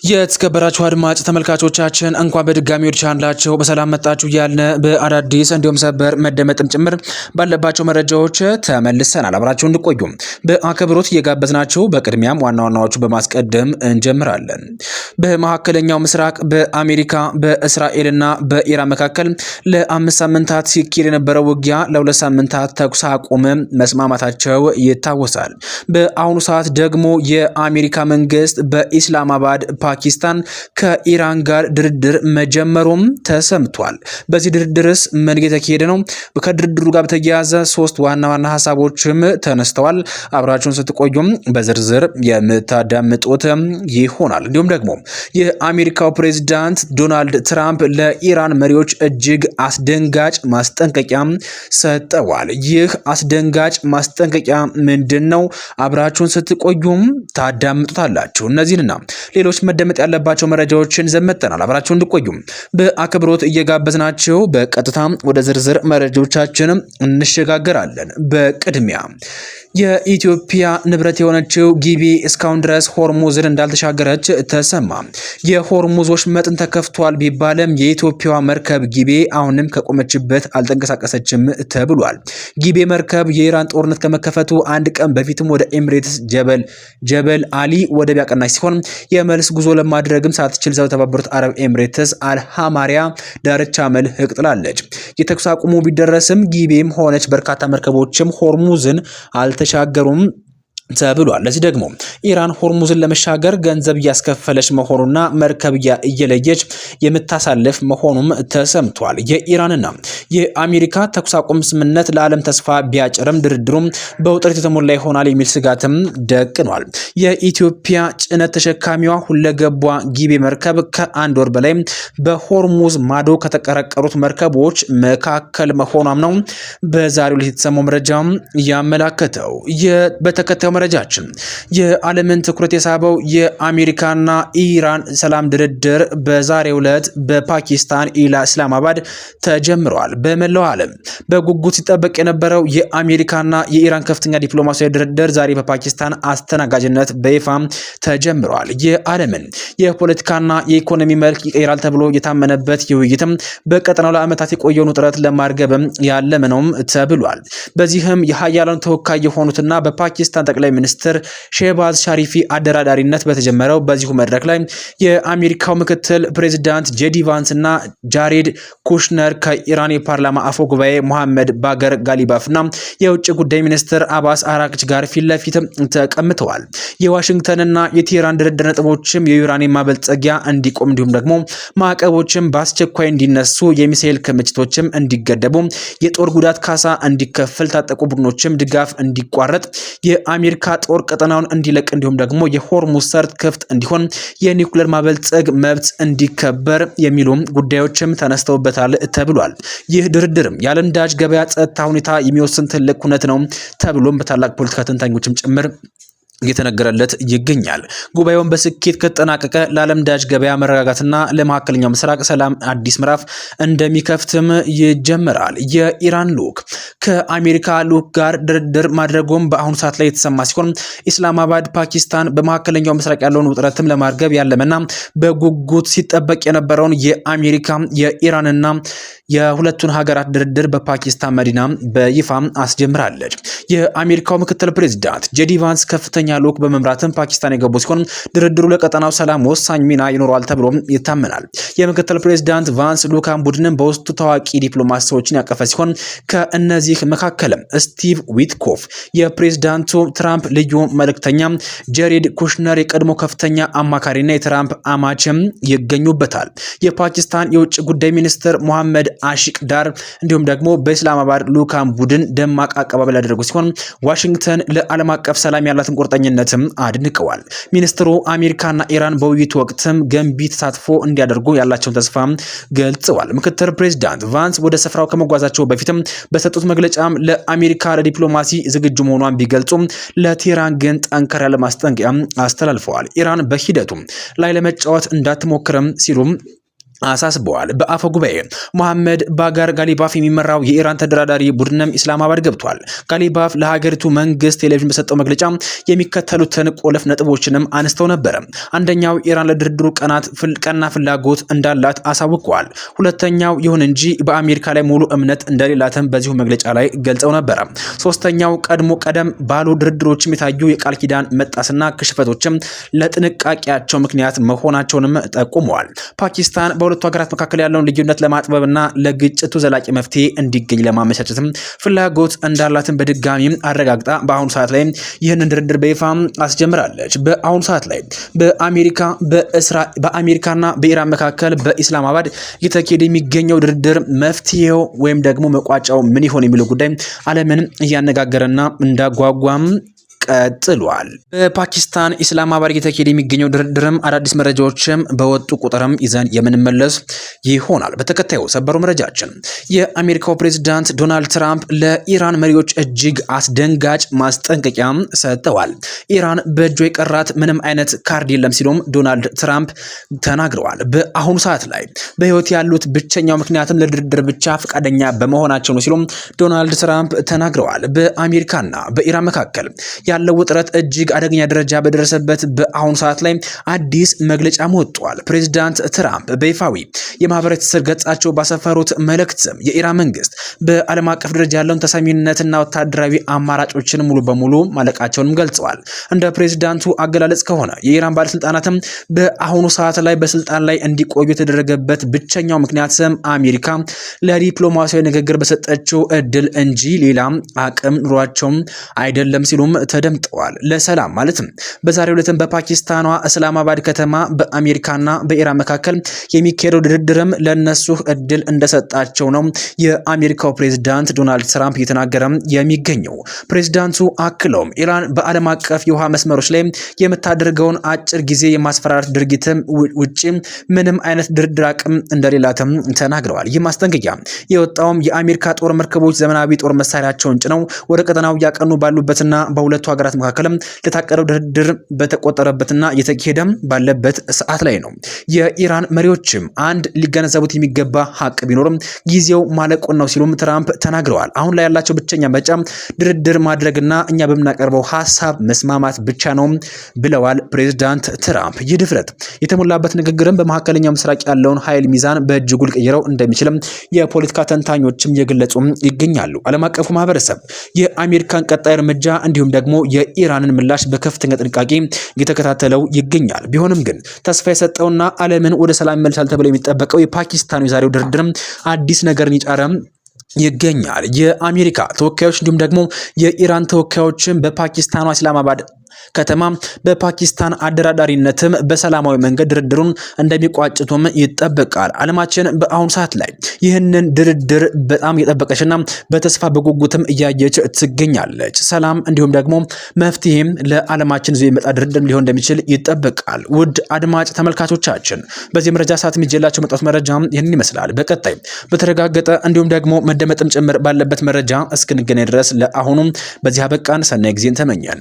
የተከበራችሁ አድማጭ ተመልካቾቻችን እንኳን በድጋሚ ወደ ቻናላችን በሰላም መጣችሁ እያልን በአዳዲስ እንዲሁም ሰበር መደመጥም ጭምር ባለባቸው መረጃዎች ተመልሰናል። አብራችሁ እንድቆዩ በአክብሮት እየጋበዝናችሁ በቅድሚያም ዋና ዋናዎቹ በማስቀደም እንጀምራለን። በመካከለኛው ምስራቅ በአሜሪካ በእስራኤልና በኢራን መካከል ለ5 ሳምንታት ሲካሄድ የነበረው ውጊያ ለ2 ሳምንታት ተኩስ አቁም መስማማታቸው ይታወሳል። በአሁኑ ሰዓት ደግሞ የአሜሪካ መንግስት በኢስላማባድ ፓኪስታን ከኢራን ጋር ድርድር መጀመሩም ተሰምቷል። በዚህ ድርድርስ ምን እየተካሄደ ነው? ከድርድሩ ጋር በተያያዘ 3 ዋና ዋና ሐሳቦችም ተነስተዋል። አብራችሁን ስትቆዩም በዝርዝር የምታዳምጡት ይሆናል። እንዲሁም ደግሞ የአሜሪካው ፕሬዝዳንት ዶናልድ ትራምፕ ለኢራን መሪዎች እጅግ አስደንጋጭ ማስጠንቀቂያ ሰጠዋል። ይህ አስደንጋጭ ማስጠንቀቂያ ምንድነው? አብራችሁን ስትቆዩም ታዳምጡታላችሁ። እነዚህንና ሌሎች መደመጥ ያለባቸው መረጃዎችን ዘመተናል። አብራችሁ እንድቆዩ በአክብሮት እየጋበዝናችሁ በቀጥታ ወደ ዝርዝር መረጃዎቻችን እንሸጋገራለን። በቅድሚያ የኢትዮጵያ ንብረት የሆነችው ጊቤ እስካሁን ድረስ ሆርሙዝን እንዳልተሻገረች ተሰማ። የሆርሙዞች መጠን ተከፍቷል ቢባልም የኢትዮጵያዋ መርከብ ጊቤ አሁንም ከቆመችበት አልተንቀሳቀሰችም ተብሏል። ጊቤ መርከብ የኢራን ጦርነት ከመከፈቱ አንድ ቀን በፊትም ወደ ኤሚሬትስ ጀበል አሊ ወደብ ያቀናች ሲሆን የመልስ ጉዞ ለማድረግም ሳትችል የተባበሩት አረብ ኤሚሬትስ አልሃማሪያ ዳርቻ መልህቅ ጥላለች። የተኩስ አቁሙ ቢደረስም ጊቤም ሆነች በርካታ መርከቦችም ሆርሙዝን አልተሻገሩም ተብሏል። ለዚህ ደግሞ ኢራን ሆርሙዝን ለመሻገር ገንዘብ እያስከፈለች መሆኑና መርከብ እየለየች የምታሳልፍ መሆኑም ተሰምቷል። የኢራንና የአሜሪካ ተኩስ አቁም ስምምነት ለዓለም ተስፋ ቢያጭርም ድርድሩም በውጥረት የተሞላ ይሆናል የሚል ስጋትም ደቅኗል። የኢትዮጵያ ጭነት ተሸካሚዋ ሁለገቧ ጊቤ መርከብ ከአንድ ወር በላይ በሆርሙዝ ማዶ ከተቀረቀሩት መርከቦች መካከል መሆኗም ነው በዛሬው ዕለት የተሰማው መረጃ ያመላከተው። በተከታዩ መረጃችን የዓለምን ትኩረት የሳበው የአሜሪካና ኢራን ሰላም ድርድር በዛሬው ዕለት በፓኪስታን ኢስላማባድ ተጀምሯል። በመላው ዓለም በጉጉት ሲጠበቅ የነበረው የአሜሪካና የኢራን ከፍተኛ ዲፕሎማሲያዊ ድርድር ዛሬ በፓኪስታን አስተናጋጅነት በይፋ ተጀምሯል። የዓለምን የፖለቲካና የኢኮኖሚ መልክ ይቀይራል ተብሎ የታመነበት የውይይትም በቀጠናው ለዓመታት የቆየውን ውጥረት ለማርገብም ያለመ ነውም ተብሏል። በዚህም የሀያላኑ ተወካይ የሆኑትና በፓኪስታን ጠቅላይ ሚኒስትር ሼህባዝ ሻሪፊ አደራዳሪነት በተጀመረው በዚሁ መድረክ ላይ የአሜሪካው ምክትል ፕሬዝዳንት ጄዲ ቫንስ እና ጃሬድ ኩሽነር ከኢራን የፓርላማ አፈ ጉባኤ መሐመድ ባገር ጋሊባፍና የውጭ ጉዳይ ሚኒስትር አባስ አራክች ጋር ፊት ለፊት ተቀምጠዋል። የዋሽንግተንና የቴህራን ድርድር ነጥቦችም የዩራኒየም ማበልጸጊያ እንዲቆም እንዲሁም ደግሞ ማዕቀቦችም በአስቸኳይ እንዲነሱ፣ የሚሳኤል ክምችቶችም እንዲገደቡ፣ የጦር ጉዳት ካሳ እንዲከፈል፣ ታጠቁ ቡድኖችም ድጋፍ እንዲቋረጥ፣ የአሜሪካ ጦር ቀጠናውን እንዲለቅ እንዲሁም ደግሞ የሆርሙዝ ሰርጥ ክፍት እንዲሆን፣ የኒውክሌር ማበልጸግ መብት እንዲከበር የሚሉ ጉዳዮችም ተነስተውበታል ተብሏል። ይህ ድርድርም የዓለም ነዳጅ ገበያ ጸጥታ ሁኔታ የሚወስን ትልቅ ኩነት ነው ተብሎም በታላቅ ፖለቲካ ተንታኞችም ጭምር እየተነገረለት ይገኛል። ጉባኤውን በስኬት ከተጠናቀቀ ለዓለም ነዳጅ ገበያ መረጋጋትና ለመካከለኛው ምስራቅ ሰላም አዲስ ምዕራፍ እንደሚከፍትም ይጀምራል። የኢራን ልዑክ ከአሜሪካ ልዑክ ጋር ድርድር ማድረጉም በአሁኑ ሰዓት ላይ የተሰማ ሲሆን ኢስላማባድ ፓኪስታን በመካከለኛው ምስራቅ ያለውን ውጥረትም ለማርገብ ያለመና በጉጉት ሲጠበቅ የነበረውን የአሜሪካ የኢራንና የሁለቱን ሀገራት ድርድር በፓኪስታን መዲና በይፋ አስጀምራለች። የአሜሪካው ምክትል ፕሬዝዳንት ጄዲ ቫንስ ከፍተኛ ልዑክ በመምራትም ፓኪስታን የገቡ ሲሆን ድርድሩ ለቀጠናው ሰላም ወሳኝ ሚና ይኖረዋል ተብሎ ይታመናል። የምክትል ፕሬዝዳንት ቫንስ ልዑካን ቡድንን በውስጡ ታዋቂ ዲፕሎማቶችን ያቀፈ ሲሆን ከእነዚህ መካከልም ስቲቭ ዊትኮፍ የፕሬዝዳንቱ ትራምፕ ልዩ መልእክተኛ፣ ጀሬድ ኩሽነር የቀድሞ ከፍተኛ አማካሪና የትራምፕ አማችም ይገኙበታል። የፓኪስታን የውጭ ጉዳይ ሚኒስትር ሙሐመድ አሺቅ ዳር እንዲሁም ደግሞ በኢስላማባድ ልዑካን ቡድን ደማቅ አቀባበል ያደረጉ ሲሆን ዋሽንግተን ለዓለም አቀፍ ሰላም ያላትን ቁርጠኝነትም አድንቀዋል። ሚኒስትሩ አሜሪካና ኢራን በውይይቱ ወቅትም ገንቢ ተሳትፎ እንዲያደርጉ ያላቸውን ተስፋ ገልጸዋል። ምክትል ፕሬዝዳንት ቫንስ ወደ ስፍራው ከመጓዛቸው በፊትም በሰጡት መግለጫም ለአሜሪካ ለዲፕሎማሲ ዝግጁ መሆኗን ቢገልጹም ለቴህራን ግን ጠንከር ያለ ማስጠንቀቂያ አስተላልፈዋል። ኢራን በሂደቱ ላይ ለመጫወት እንዳትሞክርም ሲሉም አሳስበዋል። በአፈ ጉባኤ መሐመድ ባጋር ጋሊባፍ የሚመራው የኢራን ተደራዳሪ ቡድንም ኢስላማባድ ገብቷል። ጋሊባፍ ለሀገሪቱ መንግስት ቴሌቪዥን በሰጠው መግለጫ የሚከተሉትን ቁልፍ ነጥቦችንም አንስተው ነበር። አንደኛው ኢራን ለድርድሩ ቀና ፍላጎት እንዳላት አሳውቀዋል። ሁለተኛው ይሁን እንጂ በአሜሪካ ላይ ሙሉ እምነት እንደሌላትም በዚሁ መግለጫ ላይ ገልጸው ነበር። ሶስተኛው ቀደም ባሉ ድርድሮችም የታዩ የቃል ኪዳን መጣስና ክሽፈቶችም ለጥንቃቄያቸው ምክንያት መሆናቸውንም ጠቁመዋል። ፓኪስታን በሁለቱ ሀገራት መካከል ያለውን ልዩነት ለማጥበብና ለግጭቱ ዘላቂ መፍትሄ እንዲገኝ ለማመቻቸትም ፍላጎት እንዳላትን በድጋሚ አረጋግጣ በአሁኑ ሰዓት ላይ ይህንን ድርድር በይፋ አስጀምራለች። በአሁኑ ሰዓት ላይ በአሜሪካና በኢራን መካከል በኢስላማባድ እየተካሄደ የሚገኘው ድርድር መፍትሄው ወይም ደግሞ መቋጫው ምን ይሆን የሚለው ጉዳይ ዓለምን እያነጋገረና እንዳጓጓም ቀጥሏል። በፓኪስታን ኢስላማባድ እየተካሄደ የሚገኘው ድርድርም አዳዲስ መረጃዎችም በወጡ ቁጥርም ይዘን የምንመለስ ይሆናል። በተከታዩ ሰበሩ መረጃችን የአሜሪካው ፕሬዝዳንት ዶናልድ ትራምፕ ለኢራን መሪዎች እጅግ አስደንጋጭ ማስጠንቀቂያ ሰጥተዋል። ኢራን በእጇ የቀራት ምንም አይነት ካርድ የለም ሲሉም ዶናልድ ትራምፕ ተናግረዋል። በአሁኑ ሰዓት ላይ በህይወት ያሉት ብቸኛው ምክንያትም ለድርድር ብቻ ፈቃደኛ በመሆናቸው ነው ሲሉም ዶናልድ ትራምፕ ተናግረዋል። በአሜሪካና በኢራን መካከል ያለው ውጥረት እጅግ አደገኛ ደረጃ በደረሰበት በአሁኑ ሰዓት ላይ አዲስ መግለጫ ወጥቷል። ፕሬዝዳንት ትራምፕ በይፋዊ የማህበራዊ ትስስር ገጻቸው ባሰፈሩት መልእክት የኢራን መንግስት በዓለም አቀፍ ደረጃ ያለውን ተሰሚነትና ወታደራዊ አማራጮችን ሙሉ በሙሉ ማለቃቸውንም ገልጸዋል። እንደ ፕሬዝዳንቱ አገላለጽ ከሆነ የኢራን ባለስልጣናትም በአሁኑ ሰዓት ላይ በስልጣን ላይ እንዲቆዩ የተደረገበት ብቸኛው ምክንያት አሜሪካ ለዲፕሎማሲያዊ ንግግር በሰጠችው እድል እንጂ ሌላ አቅም ኑሯቸውም አይደለም ሲሉም ተደምጠዋል። ለሰላም ማለትም በዛሬው ዕለትም በፓኪስታኗ እስላማባድ ከተማ በአሜሪካና በኢራን መካከል የሚካሄደው ድርድርም ለነሱ እድል እንደሰጣቸው ነው የአሜሪካው ፕሬዝዳንት ዶናልድ ትራምፕ እየተናገረ የሚገኘው። ፕሬዝዳንቱ አክለውም ኢራን በዓለም አቀፍ የውሃ መስመሮች ላይ የምታደርገውን አጭር ጊዜ የማስፈራራት ድርጊትም ውጪ ምንም አይነት ድርድር አቅም እንደሌላትም ተናግረዋል። ይህ ማስጠንቀቂያ የወጣውም የአሜሪካ ጦር መርከቦች ዘመናዊ ጦር መሳሪያቸውን ጭነው ወደ ቀጠናው ያቀኑ ባሉበትና በሁለቱ ሀገራት መካከልም ለታቀደው ድርድር በተቆጠረበትና እየተካሄደም ባለበት ሰዓት ላይ ነው። የኢራን መሪዎችም አንድ ሊገነዘቡት የሚገባ ሀቅ ቢኖርም ጊዜው ማለቁን ነው ሲሉም ትራምፕ ተናግረዋል። አሁን ላይ ያላቸው ብቸኛ ምርጫ ድርድር ማድረግና እኛ በምናቀርበው ሀሳብ መስማማት ብቻ ነው ብለዋል ፕሬዝዳንት ትራምፕ። ይህ ድፍረት የተሞላበት ንግግርም በመካከለኛው ምስራቅ ያለውን ኃይል ሚዛን በእጅጉ ሊቀይረው እንደሚችልም የፖለቲካ ተንታኞችም የገለጹም ይገኛሉ። ዓለም አቀፉ ማህበረሰብ የአሜሪካን ቀጣይ እርምጃ እንዲሁም ደግሞ የኢራንን ምላሽ በከፍተኛ ጥንቃቄ እየተከታተለው ይገኛል። ቢሆንም ግን ተስፋ የሰጠውና ዓለምን ወደ ሰላም ይመልሳል ተብሎ የሚጠበቀው የፓኪስታኑ የዛሬው ድርድርም አዲስ ነገርን ይጫረም ይገኛል። የአሜሪካ ተወካዮች እንዲሁም ደግሞ የኢራን ተወካዮችን በፓኪስታኗ ኢስላማባድ ከተማ በፓኪስታን አደራዳሪነትም በሰላማዊ መንገድ ድርድሩን እንደሚቋጭቱም ይጠበቃል። ዓለማችን በአሁኑ ሰዓት ላይ ይህንን ድርድር በጣም እየጠበቀችና በተስፋ በጉጉትም እያየች ትገኛለች። ሰላም እንዲሁም ደግሞ መፍትሄም ለዓለማችን ይዞ የመጣ ድርድር ሊሆን እንደሚችል ይጠበቃል። ውድ አድማጭ ተመልካቾቻችን በዚህ መረጃ ሰዓት የሚጀላቸው መጣት መረጃ ይህንን ይመስላል። በቀጣይ በተረጋገጠ እንዲሁም ደግሞ መደመጥም ጭምር ባለበት መረጃ እስክንገናኝ ድረስ ለአሁኑም በዚህ አበቃን። ሰናይ ጊዜን ተመኘን።